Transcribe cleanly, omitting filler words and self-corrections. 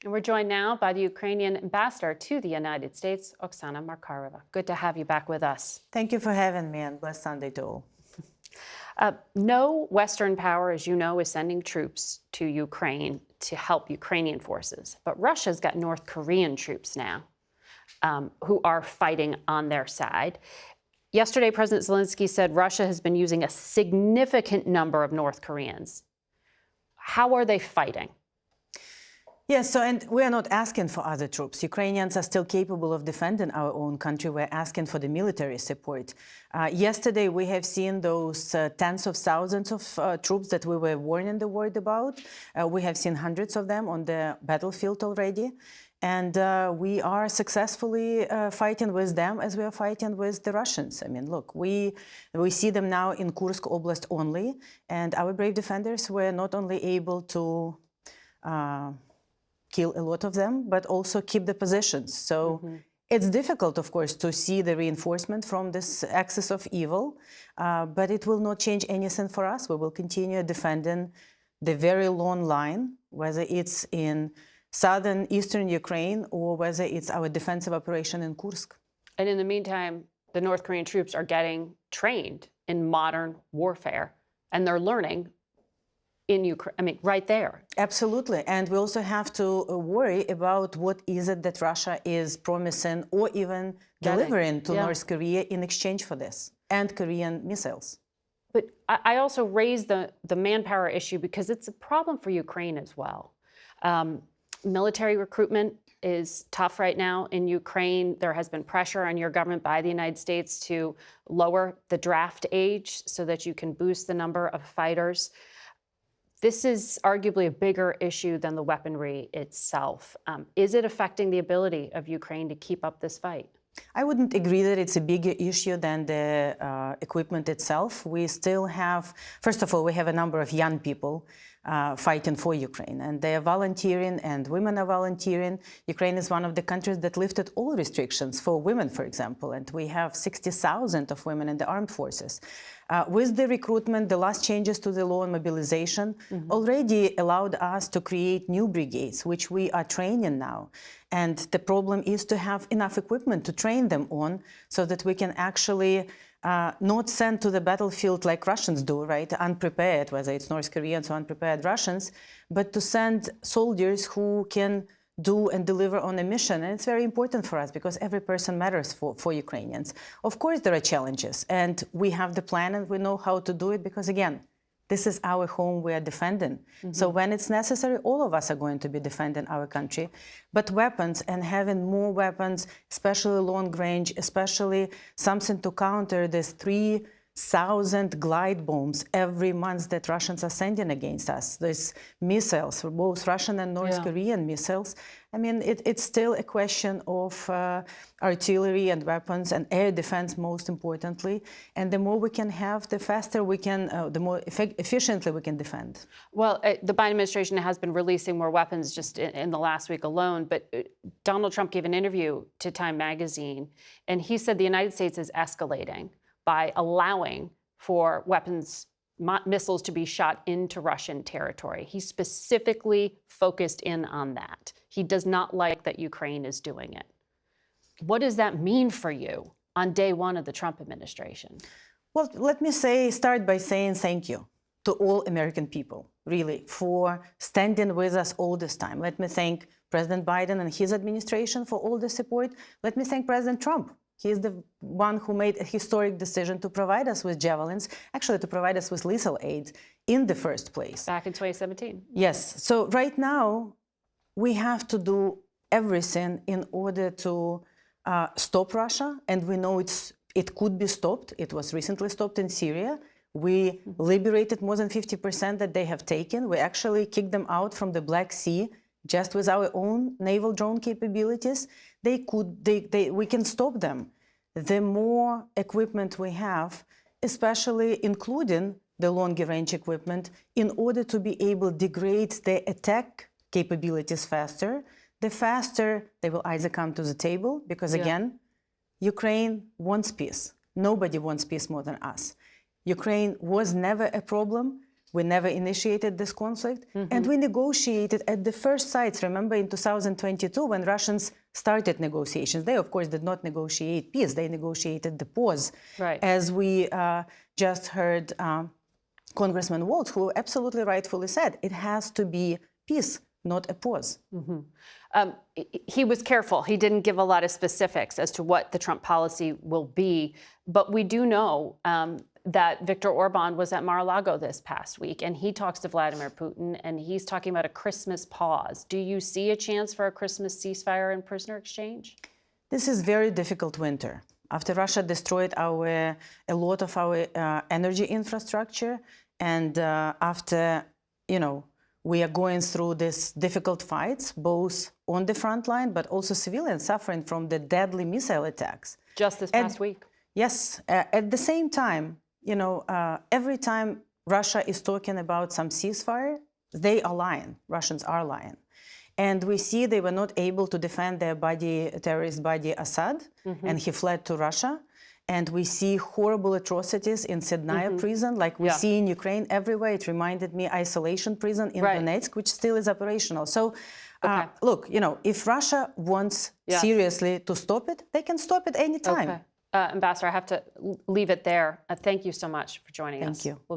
And we're joined now by the Ukrainian ambassador to the United States, Oksana Markarova. Good to have you back with us. Thank you for having me, and blessed Sunday to all. No Western power, as you know, is sending troops to Ukraine to help Ukrainian forces. But Russia's got North Korean troops now who are fighting on their side. Yesterday, President Zelensky said Russia has been using a significant number of North Koreans. How are they fighting? Yes, so and we are not asking for other troops. Ukrainians are still capable of defending our own country. We're asking for the military support. Yesterday, we have seen those tens of thousands of troops that we were warning the world about. We have seen hundreds of them on the battlefield already. And we are successfully fighting with them as we are fighting with the Russians. I mean, look, we see them now in Kursk Oblast only. And our brave defenders were not only able to kill a lot of them, but also keep the positions. So it's difficult, of course, to see the reinforcement from this axis of evil, but it will not change anything for us. We will continue defending the very long line, whether it's in southern, eastern Ukraine, or whether it's our defensive operation in Kursk. And in the meantime, the North Korean troops are getting trained in modern warfare, and they're learning in Ukraine, I mean, right there. Absolutely. And we also have to worry about what is it that Russia is promising or even delivering to North Korea in exchange for this, and Korean missiles. But I also raise the manpower issue because it's a problem for Ukraine as well. Military recruitment is tough right now in Ukraine. There has been pressure on your government by the United States to lower the draft age so that you can boost the number of fighters. This is arguably a bigger issue than the weaponry itself. Is it affecting the ability of Ukraine to keep up this fight? I wouldn't agree that it's a bigger issue than the equipment itself. We still have, first of all, we have a number of young people fighting for Ukraine, and they are volunteering, and women are volunteering. Ukraine is one of the countries that lifted all restrictions for women, for example, and we have 60,000 of women in the armed forces. With the recruitment, the last changes to the law on mobilization already allowed us to create new brigades, which we are training now. And the problem is to have enough equipment to train them on so that we can actually not send to the battlefield like Russians do, right, unprepared, whether it's North Koreans or unprepared Russians, but to send soldiers who can do and deliver on a mission. And it's very important for us because every person matters for Ukrainians. Of course, there are challenges, and we have the plan and we know how to do it because, again, this is our home we are defending. So when it's necessary, all of us are going to be defending our country. But weapons and having more weapons, especially long range, especially something to counter these 3,000 glide bombs every month that Russians are sending against us. These missiles, both Russian and North Korean missiles. I mean, it's still a question of artillery and weapons and air defense, most importantly. And the more we can have, the faster we can, the more efficiently we can defend. Well, the Biden administration has been releasing more weapons just in the last week alone. But Donald Trump gave an interview to Time magazine, and he said the United States is escalating by allowing for missiles to be shot into Russian territory. He specifically focused in on that. He does not like that Ukraine is doing it. What does that mean for you on day one of the Trump administration? Well, let me start by saying thank you to all American people, really, for standing with us all this time. Let me thank President Biden and his administration for all the support. Let me thank President Trump. He is the one who made a historic decision to provide us with javelins, actually to provide us with lethal aid in the first place. Back in 2017. Yes. So right now, we have to do everything in order to stop Russia. And we know it could be stopped. It was recently stopped in Syria. We liberated more than 50% that they have taken. We actually kicked them out from the Black Sea just with our own naval drone capabilities. We can stop them. The more equipment we have, especially including the longer range equipment, in order to be able to degrade the attack capabilities faster, the faster they will either come to the table, because again, Ukraine wants peace. Nobody wants peace more than us. Ukraine was never a problem. We never initiated this conflict. And we negotiated at the first sites. Remember in 2022, when Russians started negotiations, they, of course, did not negotiate peace. They negotiated the pause. Right. As we just heard Congressman Waltz, who absolutely rightfully said, it has to be peace, not a pause. He was careful. He didn't give a lot of specifics as to what the Trump policy will be. But we do know that Viktor Orban was at Mar-a-Lago this past week, and he talks to Vladimir Putin, and he's talking about a Christmas pause. Do you see a chance for a Christmas ceasefire and prisoner exchange? This is very difficult winter. After Russia destroyed a lot of our energy infrastructure, and after, we are going through these difficult fights, both on the front line, but also civilians suffering from the deadly missile attacks. Just this past week. Yes. At the same time, every time Russia is talking about some ceasefire, they are lying. Russians are lying. And we see they were not able to defend their terrorist body Assad, and he fled to Russia. And we see horrible atrocities in Sednaya prison, like we see in Ukraine everywhere. It reminded me isolation prison in Donetsk, which still is operational. So, look, if Russia wants seriously to stop it, they can stop it anytime. Ambassador, I have to leave it there. Thank you so much for joining us. Thank you.